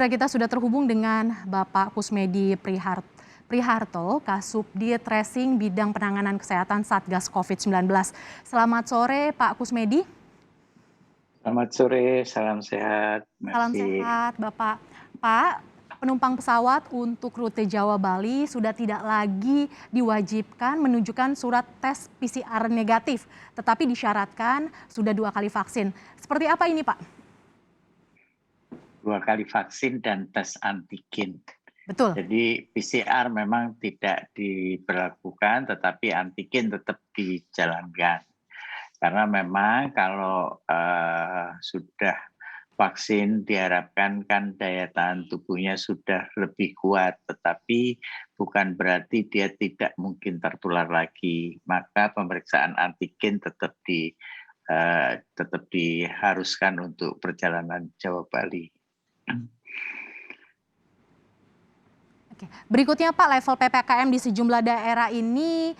Kita sudah terhubung dengan Bapak Kusmedi Priharto, Kasubdit Tracing Bidang Penanganan Kesehatan Satgas COVID-19. Selamat sore Pak Kusmedi. Selamat sore, salam sehat, Salam merci. sehat Bapak. Pak, penumpang pesawat untuk rute Jawa Bali sudah tidak lagi diwajibkan menunjukkan surat tes PCR negatif, tetapi disyaratkan sudah 2 kali vaksin. Seperti apa ini Pak? 2 kali vaksin dan tes antigen. Betul. Jadi PCR memang tidak diberlakukan, tetapi antigen tetap dijalankan. Karena memang kalau sudah vaksin diharapkan kan daya tahan tubuhnya sudah lebih kuat, tetapi bukan berarti dia tidak mungkin tertular lagi. Maka pemeriksaan antigen tetap diharuskan untuk perjalanan Jawa Bali. Oke. Berikutnya Pak, level PPKM di sejumlah daerah ini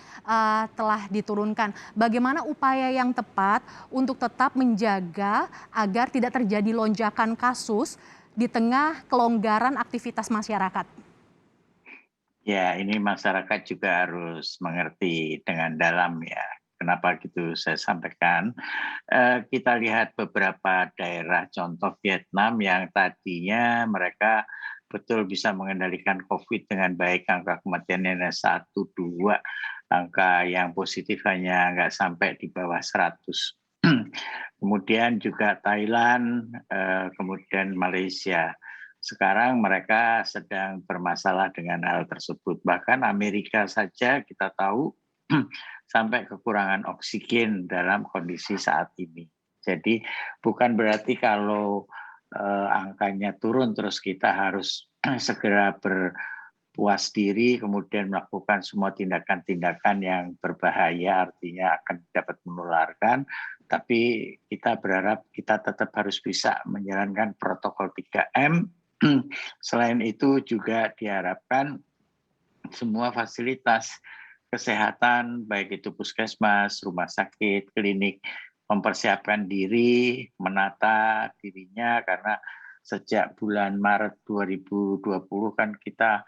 telah diturunkan. Bagaimana upaya yang tepat untuk tetap menjaga agar tidak terjadi lonjakan kasus di tengah kelonggaran aktivitas masyarakat? Ya, ini masyarakat juga harus mengerti dengan dalam ya. Kenapa gitu saya sampaikan. Kita lihat beberapa daerah contoh Vietnam yang tadinya mereka betul bisa mengendalikan COVID dengan baik, angka kematiannya hanya 1, 2, angka yang positif hanya nggak sampai di bawah 100. Kemudian juga Thailand, kemudian Malaysia. Sekarang mereka sedang bermasalah dengan hal tersebut. Bahkan Amerika saja kita tahu sampai kekurangan oksigen dalam kondisi saat ini. Jadi bukan berarti kalau angkanya turun terus kita harus segera berpuas diri kemudian melakukan semua tindakan-tindakan yang berbahaya artinya akan dapat menularkan, tapi kita berharap kita tetap harus bisa menjalankan protokol 3M. Selain itu juga diharapkan semua fasilitas kesehatan, baik itu puskesmas, rumah sakit, klinik, mempersiapkan diri, menata dirinya karena sejak bulan Maret 2020 kan kita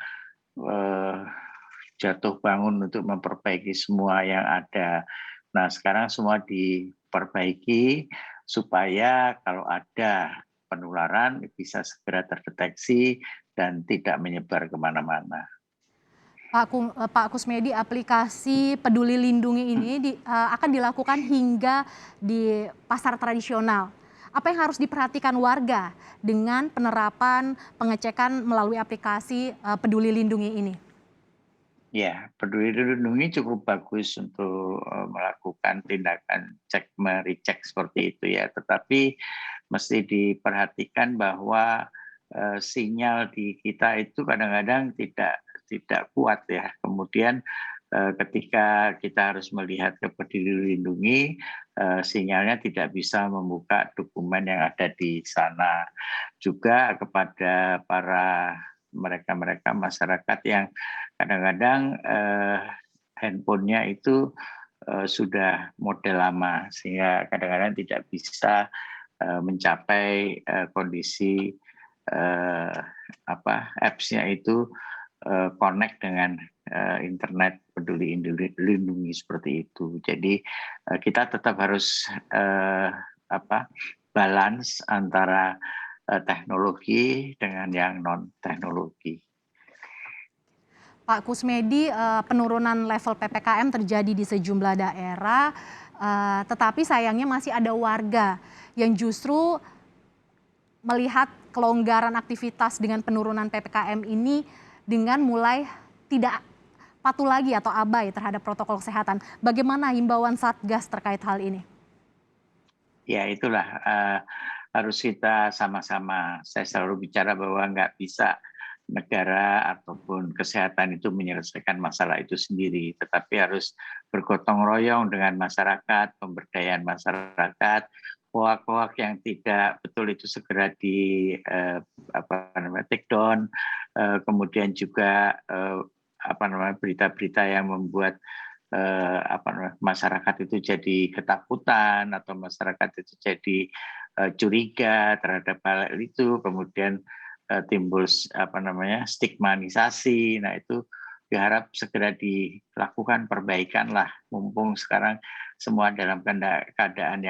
jatuh bangun untuk memperbaiki semua yang ada. Nah, sekarang semua diperbaiki supaya kalau ada penularan bisa segera terdeteksi dan tidak menyebar kemana-mana. Pak Kusmedi, aplikasi Peduli Lindungi ini akan dilakukan hingga di pasar tradisional. Apa yang harus diperhatikan warga dengan penerapan pengecekan melalui aplikasi Peduli Lindungi ini? Ya, Peduli Lindungi cukup bagus untuk melakukan tindakan cek mericek seperti itu ya. Tetapi mesti diperhatikan bahwa sinyal di kita itu kadang-kadang tidak kuat ya. Kemudian ketika kita harus melihat ke Peduli Lindungi, sinyalnya tidak bisa membuka dokumen yang ada di sana. Juga kepada para mereka-mereka masyarakat yang kadang-kadang handphonenya itu sudah model lama sehingga kadang-kadang tidak bisa mencapai kondisi apps-nya itu connect dengan internet Peduli Lindungi seperti itu. Jadi kita tetap harus balance antara teknologi dengan yang non teknologi. Pak Kusmedi, penurunan level PPKM terjadi di sejumlah daerah, tetapi sayangnya masih ada warga yang justru melihat kelonggaran aktivitas dengan penurunan PPKM ini dengan mulai tidak patuh lagi atau abai terhadap protokol kesehatan. Bagaimana himbauan Satgas terkait hal ini? Ya itulah harus kita sama-sama. Saya selalu bicara bahwa nggak bisa negara ataupun kesehatan itu menyelesaikan masalah itu sendiri, tetapi harus bergotong royong dengan masyarakat, pemberdayaan masyarakat, hoak-hoak yang tidak betul itu segera di take down, kemudian juga berita-berita yang membuat masyarakat itu jadi ketakutan atau masyarakat itu jadi curiga terhadap hal itu, kemudian timbul stigmatisasi. Nah itu diharap segera dilakukan perbaikan lah, mumpung sekarang semua dalam keadaan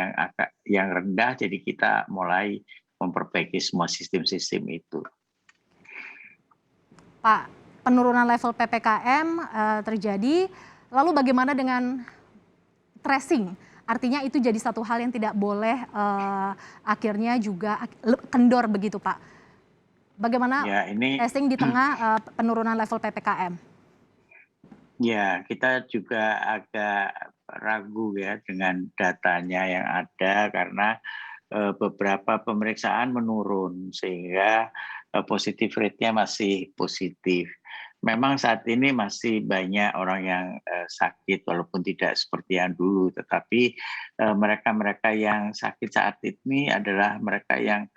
yang rendah, jadi kita mulai memperbaiki semua sistem-sistem itu. Pak, penurunan level PPKM terjadi, lalu bagaimana dengan tracing? Artinya itu jadi satu hal yang tidak boleh akhirnya juga kendor begitu, Pak. Bagaimana Ya, ini tracing di tengah penurunan level PPKM? Ya, kita juga agak ragu ya dengan datanya yang ada karena beberapa pemeriksaan menurun sehingga positif rate-nya masih positif. Memang saat ini masih banyak orang yang sakit walaupun tidak seperti yang dulu, tetapi mereka-mereka yang sakit saat ini adalah mereka yang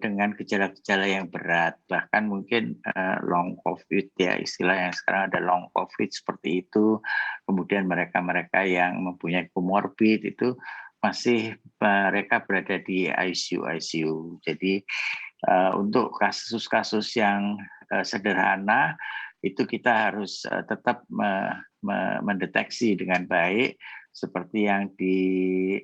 dengan gejala-gejala yang berat, bahkan mungkin long COVID ya, istilah yang sekarang ada long COVID seperti itu. Kemudian mereka-mereka yang mempunyai komorbid itu masih mereka berada di ICU. Jadi untuk kasus-kasus yang sederhana itu kita harus tetap mendeteksi dengan baik seperti yang di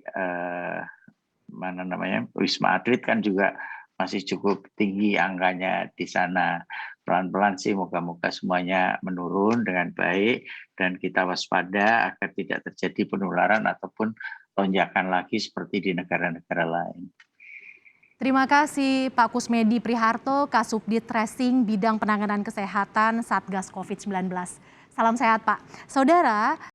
Wisma Atlet kan juga masih cukup tinggi angkanya di sana. Pelan-pelan sih moga-moga semuanya menurun dengan baik dan kita waspada agar tidak terjadi penularan ataupun lonjakan lagi seperti di negara-negara lain. Terima kasih Pak Kusmedi Priharto, Kasubdit Tracing Bidang Penanganan Kesehatan Satgas COVID-19. Salam sehat Pak. Saudara,